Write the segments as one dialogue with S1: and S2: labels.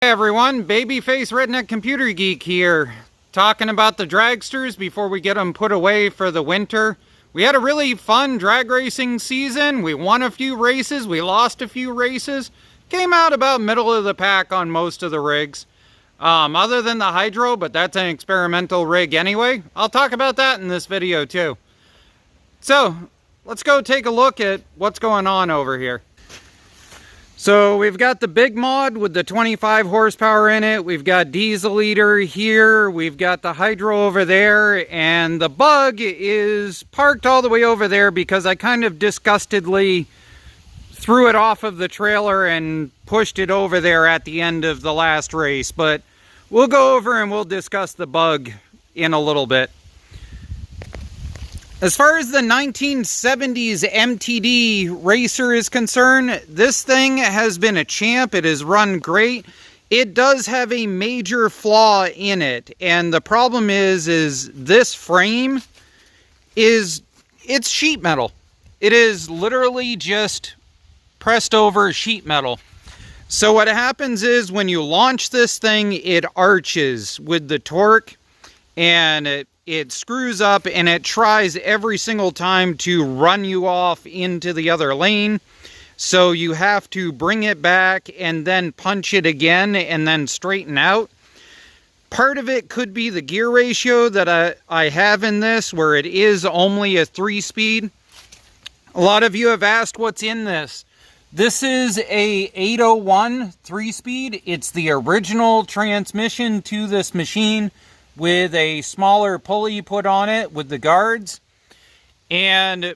S1: Hi everyone, Babyface Redneck Computer Geek here, talking about the dragsters before we get them put away for the winter. We had a really fun drag racing season. We won a few races, we lost a few races, came out about middle of the pack on most of the rigs. Other than the hydro, but that's an experimental rig anyway. I'll talk about that in this video too. So, let's go take a look at what's going on over here. So we've got the big mod with the 25 horsepower in it. We've got diesel liter here. We've got the hydro over there. And the bug is parked all the way over there because I kind of disgustedly threw it off of the trailer and pushed it over there at the end of the last race. But we'll go over and we'll discuss the bug in a little bit. As far as the 1970s MTD Racer is concerned, this thing has been a champ. It has run great. It does have a major flaw in it, and the problem is this frame it's sheet metal. It is literally just pressed over sheet metal. So what happens is when you launch this thing, it arches with the torque, and it screws up and it tries every single time to run you off into the other lane. So you have to bring it back and then punch it again and then straighten out. Part of it could be the gear ratio that I have in this, where it is only a 3-speed. A lot of you have asked what's in this. This is a 801 3-speed. It's the original transmission to this machine, with a smaller pulley put on it with the guards. And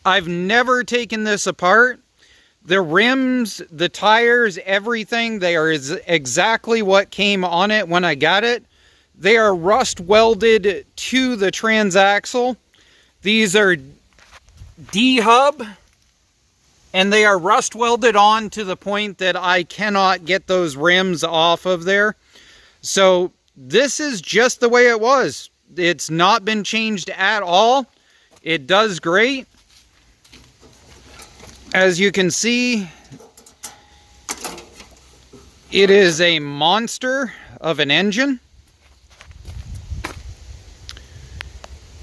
S1: I've never taken this apart. The rims, the tires, everything, they are exactly what came on it when I got it. They are rust welded to the transaxle. These are D-hub, and they are rust welded on to the point that I cannot get those rims off of there. So this is just the way it was. It's not been changed at all. It does great. As you can see, it is a monster of an engine.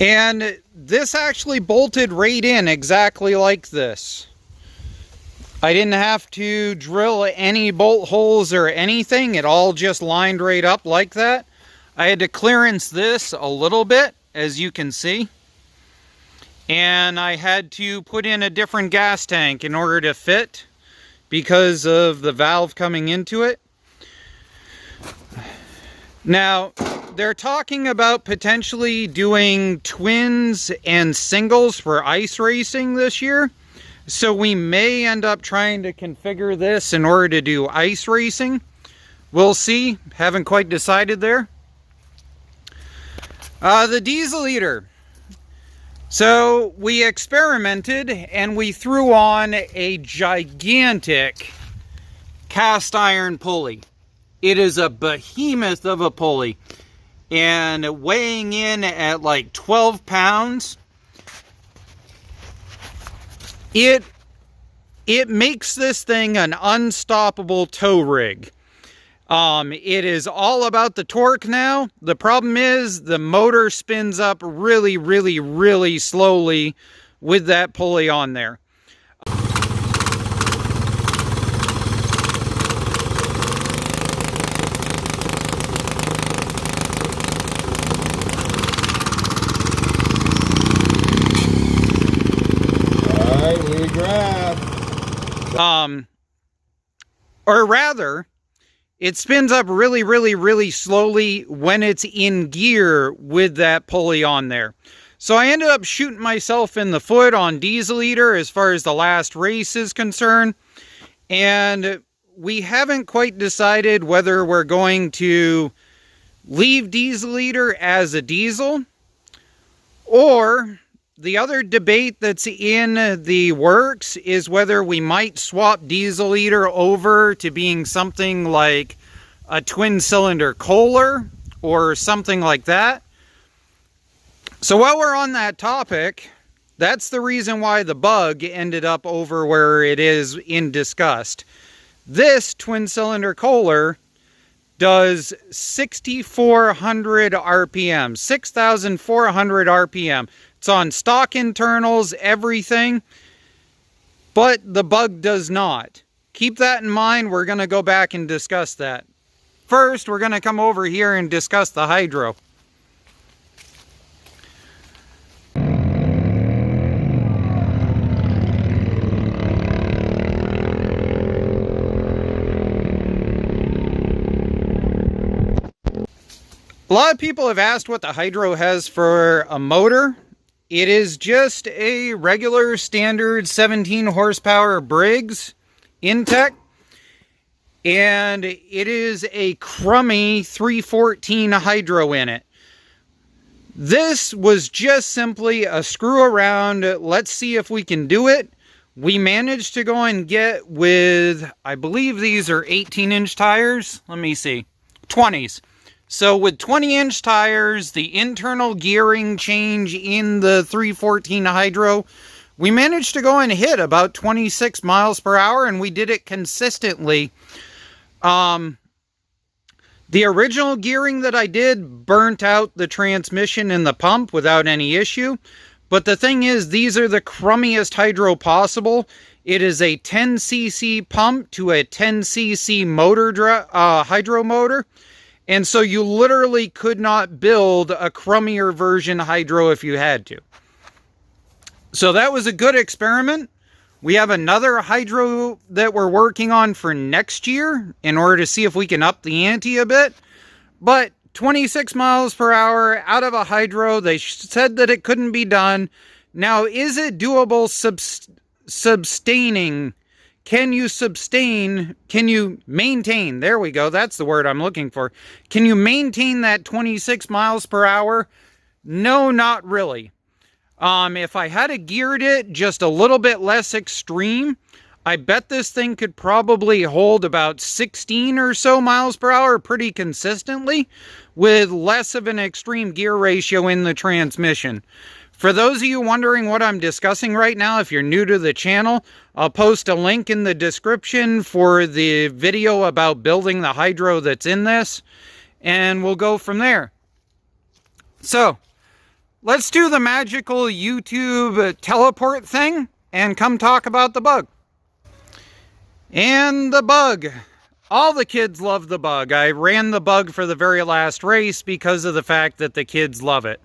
S1: And this actually bolted right in exactly like this. I didn't have to drill any bolt holes or anything. It all just lined right up like that. I had to clearance this a little bit, as you can see. And I had to put in a different gas tank in order to fit because of the valve coming into it. Now, they're talking about potentially doing twins and singles for ice racing this year. So we may end up trying to configure this in order to do ice racing. We'll see. Haven't quite decided there. The diesel liter. So we experimented and we threw on a gigantic cast iron pulley. It is a behemoth of a pulley, and weighing in at like 12 pounds. It makes this thing an unstoppable tow rig. It is all about the torque now. The problem is the motor spins up really, really, really slowly with that pulley on there. Or rather, it spins up really, really, really slowly when it's in gear with that pulley on there. So I ended up shooting myself in the foot on diesel liter as far as the last race is concerned. And we haven't quite decided whether we're going to leave diesel liter as a diesel, or the other debate that's in the works is whether we might swap diesel liter over to being something like a twin cylinder Kohler or something like that. So while we're on that topic, that's the reason why the bug ended up over where it is in disgust. This twin cylinder Kohler does 6,400 RPM, 6,400 RPM. It's on stock internals, everything, but the Bug does not. Keep that in mind. We're going to go back and discuss that. First, we're going to come over here and discuss the hydro. A lot of people have asked what the hydro has for a motor. It is just a regular standard 17 horsepower Briggs Intech. And it is a crummy 314 hydro in it. This was just simply a screw around. Let's see if we can do it. We managed to go and get with, I believe these are 18-inch tires. Let me see. 20s. So with 20-inch tires, the internal gearing change in the 314 hydro, we managed to go and hit about 26 miles per hour, and we did it consistently. The original gearing that I did burnt out the transmission and the pump without any issue. But the thing is, these are the crummiest hydro possible. It is a 10cc pump to a 10cc motor, hydro motor. And so you literally could not build a crummier version hydro if you had to. So that was a good experiment. We have another hydro that we're working on for next year in order to see if we can up the ante a bit. But 26 miles per hour out of a hydro, they said that it couldn't be done. Now, is it doable sustaining? Can you sustain, can you maintain, there we go, that's the word I'm looking for. Can you maintain that 26 miles per hour? No, not really. If I had geared it just a little bit less extreme, I bet this thing could probably hold about 16 or so miles per hour pretty consistently with less of an extreme gear ratio in the transmission. For those of you wondering what I'm discussing right now, if you're new to the channel, I'll post a link in the description for the video about building the hydro that's in this, and we'll go from there. So, let's do the magical YouTube teleport thing and come talk about the Bug. And the Bug. All the kids love the Bug. I ran the Bug for the very last race because of the fact that the kids love it.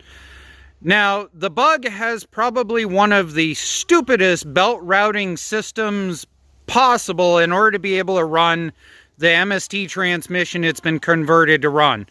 S1: Now, the Bug has probably one of the stupidest belt routing systems possible in order to be able to run the MST transmission it's been converted to run.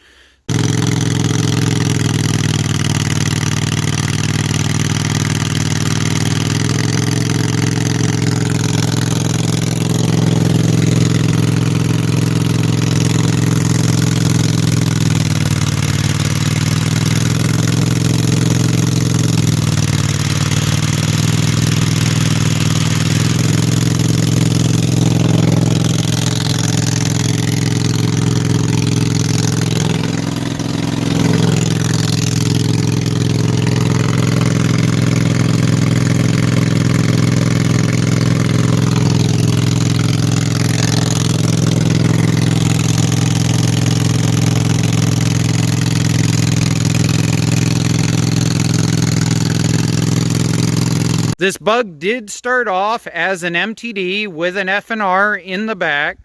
S1: This Bug did start off as an MTD with an F&R in the back,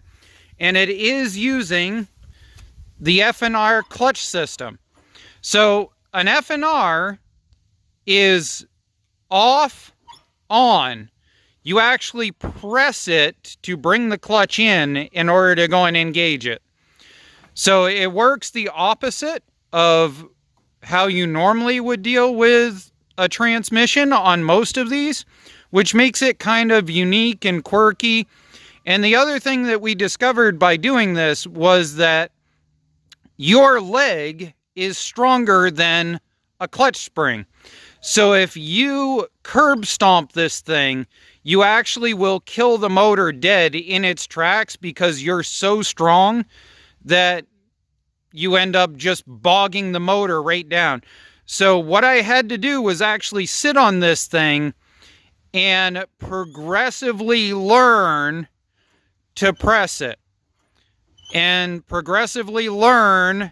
S1: and it is using the F&R clutch system. So an F&R is off, on. You actually press it to bring the clutch in order to go and engage it. So it works the opposite of how you normally would deal with a transmission on most of these, which makes it kind of unique and quirky. And the other thing that we discovered by doing this was that your leg is stronger than a clutch spring. So if you curb stomp this thing, you actually will kill the motor dead in its tracks because you're so strong that you end up just bogging the motor right down. So what I had to do was actually sit on this thing and progressively learn to press it and progressively learn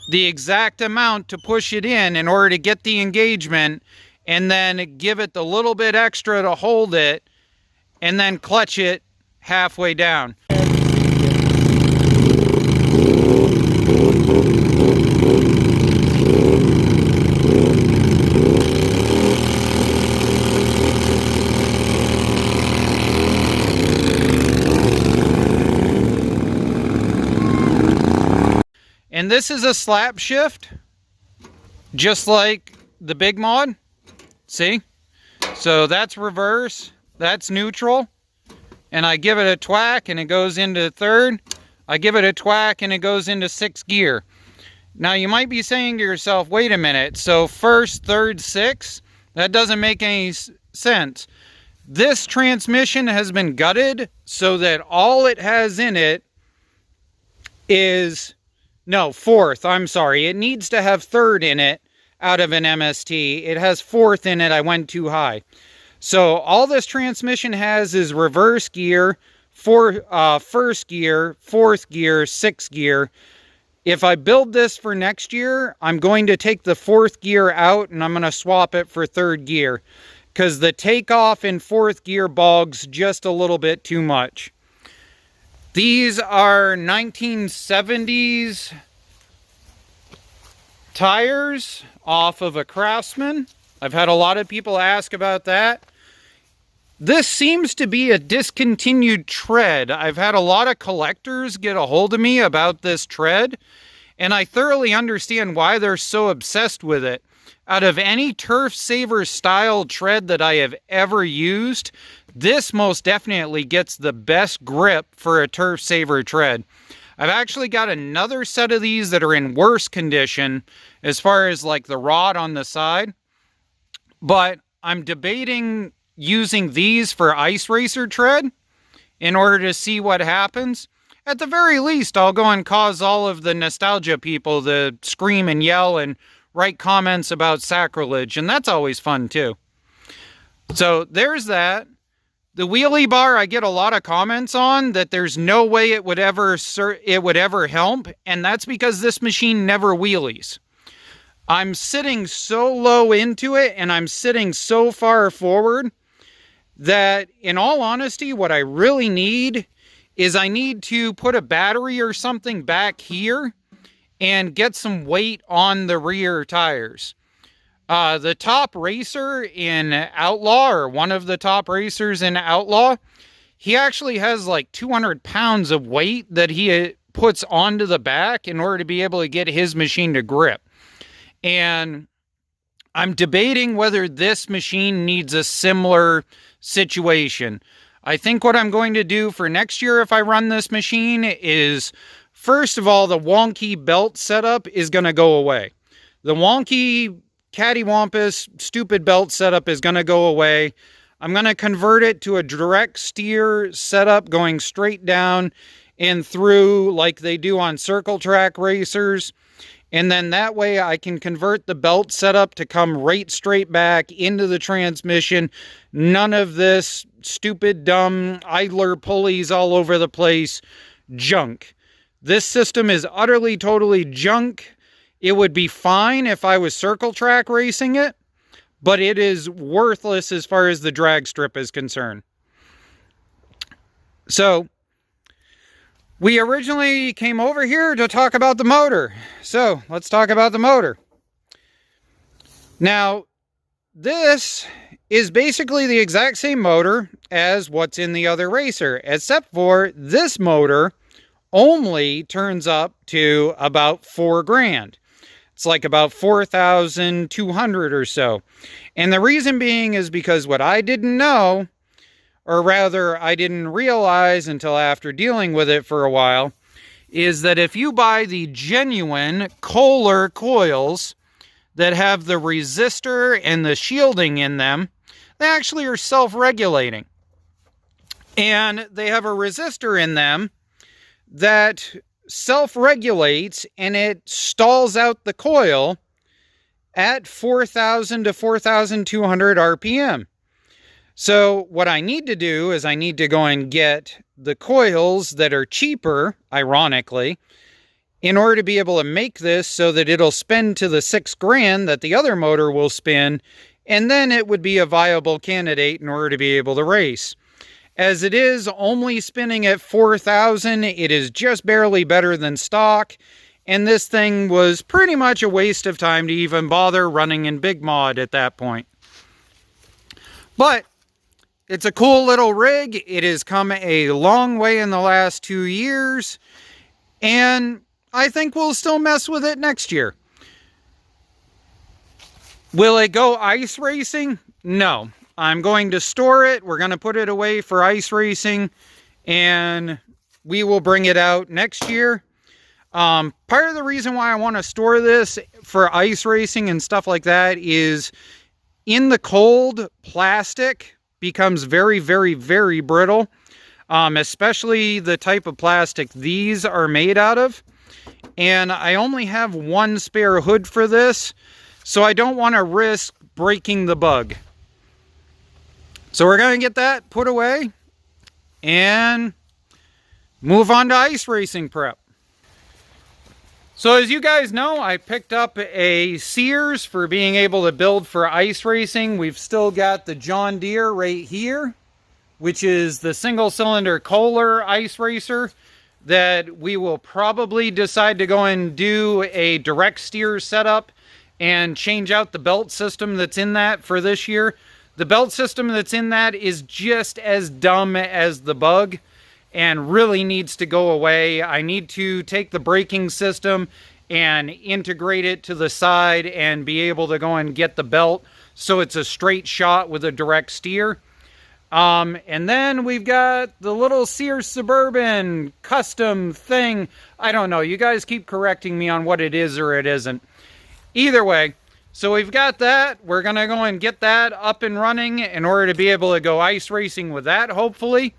S1: the exact amount to push it in order to get the engagement, and then give it the little bit extra to hold it, and then clutch it halfway down. And this is a slap shift, just like the big mod. See? So that's reverse, that's neutral, and I give it a twack and it goes into third. I give it a twack and it goes into sixth gear. Now you might be saying to yourself, wait a minute, so first, third, sixth? That doesn't make any sense. This transmission has been gutted so that all it has in it is... No, fourth, I'm sorry. It needs to have third in it out of an MST. It has fourth in it. I went too high. So all this transmission has is reverse gear, first gear, fourth gear, sixth gear. If I build this for next year, I'm going to take the fourth gear out and I'm going to swap it for third gear, because the takeoff in fourth gear bogs just a little bit too much. These are 1970s tires off of a Craftsman. I've had a lot of people ask about that. This seems to be a discontinued tread. I've had a lot of collectors get a hold of me about this tread, and I thoroughly understand why they're so obsessed with it. Out of any Turf Saver style tread that I have ever used, this most definitely gets the best grip for a Turf Saver tread. I've actually got another set of these that are in worse condition as far as like the rod on the side, but I'm debating using these for Ice Racer tread in order to see what happens. At the very least, I'll go and cause all of the nostalgia people to scream and yell and write comments about sacrilege, and that's always fun too. So there's that. The wheelie bar, I get a lot of comments on that there's no way it would ever help, and that's because this machine never wheelies. I'm sitting so low into it and I'm sitting so far forward that, in all honesty, what I really need is I need to put a battery or something back here and get some weight on the rear tires. The top racer in Outlaw, or one of the top racers in Outlaw, he actually has like 200 pounds of weight that he puts onto the back in order to be able to get his machine to grip. And I'm debating whether this machine needs a similar situation. I think what I'm going to do for next year if I run this machine is, first of all, the wonky belt setup is going to go away. The wonky cattywampus stupid belt setup is going to go away. I'm going to convert it to a direct steer setup going straight down and through like they do on circle track racers. And then that way I can convert the belt setup to come right straight back into the transmission. None of this stupid, dumb idler pulleys all over the place junk. This system is utterly, totally junk. It would be fine if I was circle track racing it, but it is worthless as far as the drag strip is concerned. So, we originally came over here to talk about the motor. So, let's talk about the motor. Now, this is basically the exact same motor as what's in the other racer, except for this motor only turns up to about $4,000. It's like about 4,200 or so. And the reason being is because what I didn't know, or rather I didn't realize until after dealing with it for a while, is that if you buy the genuine Kohler coils that have the resistor and the shielding in them, they actually are self-regulating. And they have a resistor in them that self-regulates, and it stalls out the coil at 4,000 to 4,200 RPM. So what I need to do is I need to go and get the coils that are cheaper, ironically, in order to be able to make this so that it'll spin to the $6,000 that the other motor will spin, and then it would be a viable candidate in order to be able to race. As it is only spinning at 4,000, it is just barely better than stock, and this thing was pretty much a waste of time to even bother running in big mod at that point. But it's a cool little rig. It has come a long way in the last 2 years, and I think we'll still mess with it next year. Will it go ice racing? No. I'm going to store it. We're going to put it away for ice racing, and we will bring it out next year. Part of the reason why I want to store this for ice racing and stuff like that is in the cold, plastic becomes very, very, very brittle, especially the type of plastic these are made out of. And I only have one spare hood for this, so I don't want to risk breaking the bug. So we're going to get that put away and move on to ice racing prep. So as you guys know, I picked up a Sears for being able to build for ice racing. We've still got the John Deere right here, which is the single-cylinder Kohler ice racer that we will probably decide to go and do a direct steer setup and change out the belt system that's in that for this year. The belt system that's in that is just as dumb as the bug and really needs to go away. I need to take the braking system and integrate it to the side and be able to go and get the belt so it's a straight shot with a direct steer. And then we've got the little Sears Suburban custom thing. I don't know. You guys keep correcting me on what it is or it isn't. Either way, so we've got that. We're going to go and get that up and running in order to be able to go ice racing with that, hopefully.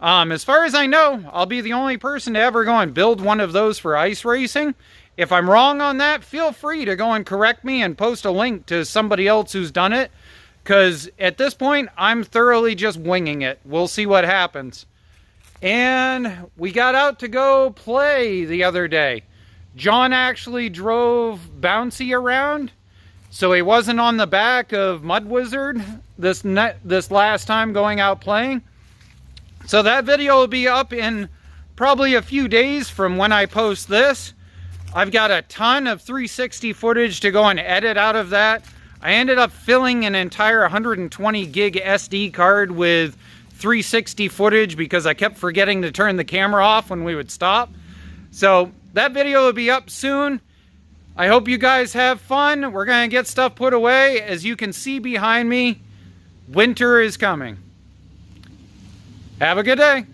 S1: As far as I know, I'll be the only person to ever go and build one of those for ice racing. If I'm wrong on that, feel free to go and correct me and post a link to somebody else who's done it. Because at this point, I'm thoroughly just winging it. We'll see what happens. And we got out to go play the other day. John actually drove Bouncy around, so he wasn't on the back of Mud Wizard this last time going out playing. So that video will be up in probably a few days from when I post this. I've got a ton of 360 footage to go and edit out of that. I ended up filling an entire 120 gig SD card with 360 footage because I kept forgetting to turn the camera off when we would stop. So that video will be up soon. I hope you guys have fun. We're going to get stuff put away. As you can see behind me, winter is coming. Have a good day.